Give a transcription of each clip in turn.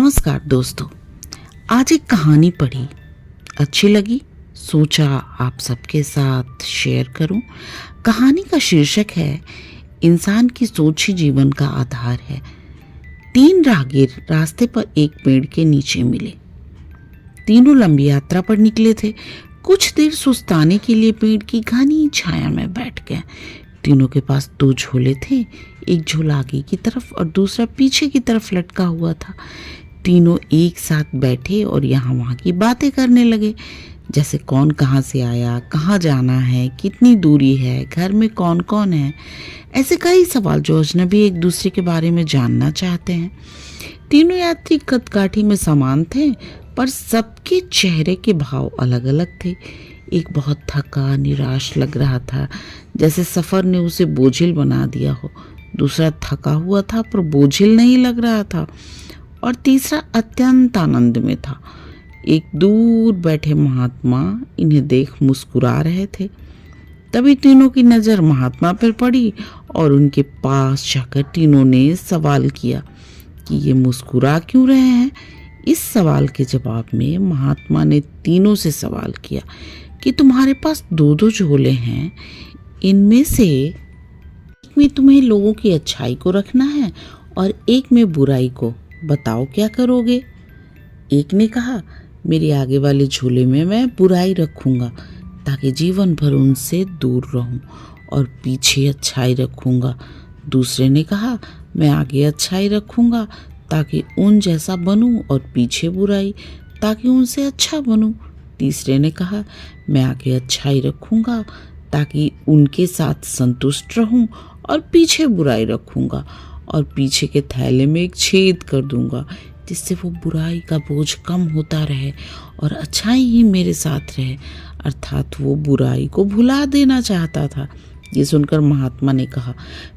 नमस्कार दोस्तों, आज एक कहानी पढ़ी, अच्छी लगी, सोचा आप सबके साथ शेयर करूं। कहानी का शीर्षक है इंसान की सोच ही जीवन का आधार है। 3 राहगीर रास्ते पर एक पेड़ के नीचे मिले। तीनों लंबी यात्रा पर निकले थे। कुछ देर सुस्ताने के लिए पेड़ की घनी छाया में बैठ गए। तीनों के पास 2 झोले थे, एक झोला आगे की तरफ और दूसरा पीछे की तरफ लटका हुआ था। तीनों एक साथ बैठे और यहाँ वहाँ की बातें करने लगे, जैसे कौन कहाँ से आया, कहाँ जाना है, कितनी दूरी है, घर में कौन कौन है। ऐसे कई सवाल जो अजनबी एक दूसरे के बारे में जानना चाहते हैं। तीनों यात्री कदकाठी में समान थे, पर सबके चेहरे के भाव अलग अलग थे। एक बहुत थका निराश लग रहा था, जैसे सफर ने उसे बोझिल बना दिया हो। दूसरा थका हुआ था पर बोझिल नहीं लग रहा था, और तीसरा अत्यंत आनंद में था। एक दूर बैठे महात्मा इन्हें देख मुस्कुरा रहे थे। तभी तीनों की नजर महात्मा पर पड़ी और उनके पास जाकर तीनों ने सवाल किया कि ये मुस्कुरा क्यों रहे हैं। इस सवाल के जवाब में महात्मा ने तीनों से सवाल किया कि तुम्हारे पास 2 झोले हैं, इनमें से एक में तुम्हें लोगों की अच्छाई को रखना है और एक में बुराई को, बताओ क्या करोगे। एक ने कहा, मेरे आगे वाले झोले में मैं बुराई रखूंगा ताकि जीवन भर उनसे दूर रहूं, और पीछे अच्छाई रखूंगा। दूसरे ने कहा, मैं आगे अच्छाई रखूंगा ताकि उन जैसा बनूं, और पीछे बुराई ताकि उनसे अच्छा बनूं। तीसरे ने कहा, मैं आगे अच्छाई रखूंगा ताकि उनके साथ संतुष्ट रहूं, और पीछे बुराई रखूंगा और पीछे के थैले में एक छेद कर दूंगा, जिससे वो बुराई का बोझ कम होता रहे और अच्छाई ही मेरे साथ रहे। अर्थात वो बुराई को भुला देना चाहता था। ये सुनकर महात्मा ने कहा,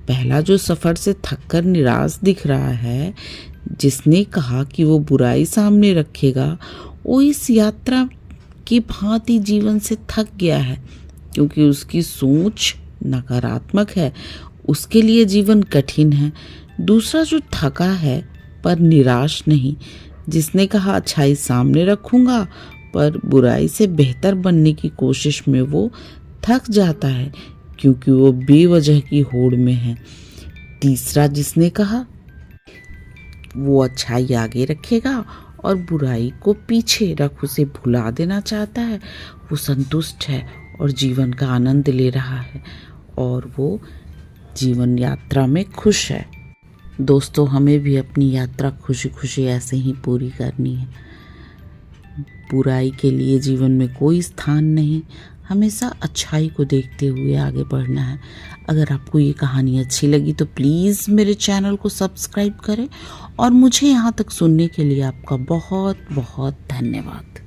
पहला जो सफर से थककर निराश दिख रहा है, जिसने कहा कि वो बुराई सामने रखेगा, वो इस यात्रा की भांति जीवन से थक गया है, क्योंकि उसकी सोच नकारात्मक है। उसके लिए जीवन कठिन है। दूसरा जो थका है पर निराश नहीं, जिसने कहा अच्छाई सामने रखूंगा पर बुराई से बेहतर बनने की कोशिश में वो थक जाता है, क्योंकि वो बेवजह की होड़ में है। तीसरा जिसने कहा वो अच्छाई आगे रखेगा और बुराई को पीछे रख उसे भुला देना चाहता है, वो संतुष्ट है और जीवन का आनंद ले रहा है, और वो जीवन यात्रा में खुश है। दोस्तों, हमें भी अपनी यात्रा खुशी खुशी ऐसे ही पूरी करनी है। बुराई के लिए जीवन में कोई स्थान नहीं, हमेशा अच्छाई को देखते हुए आगे बढ़ना है। अगर आपको ये कहानी अच्छी लगी तो प्लीज़ मेरे चैनल को सब्सक्राइब करें, और मुझे यहाँ तक सुनने के लिए आपका बहुत बहुत धन्यवाद।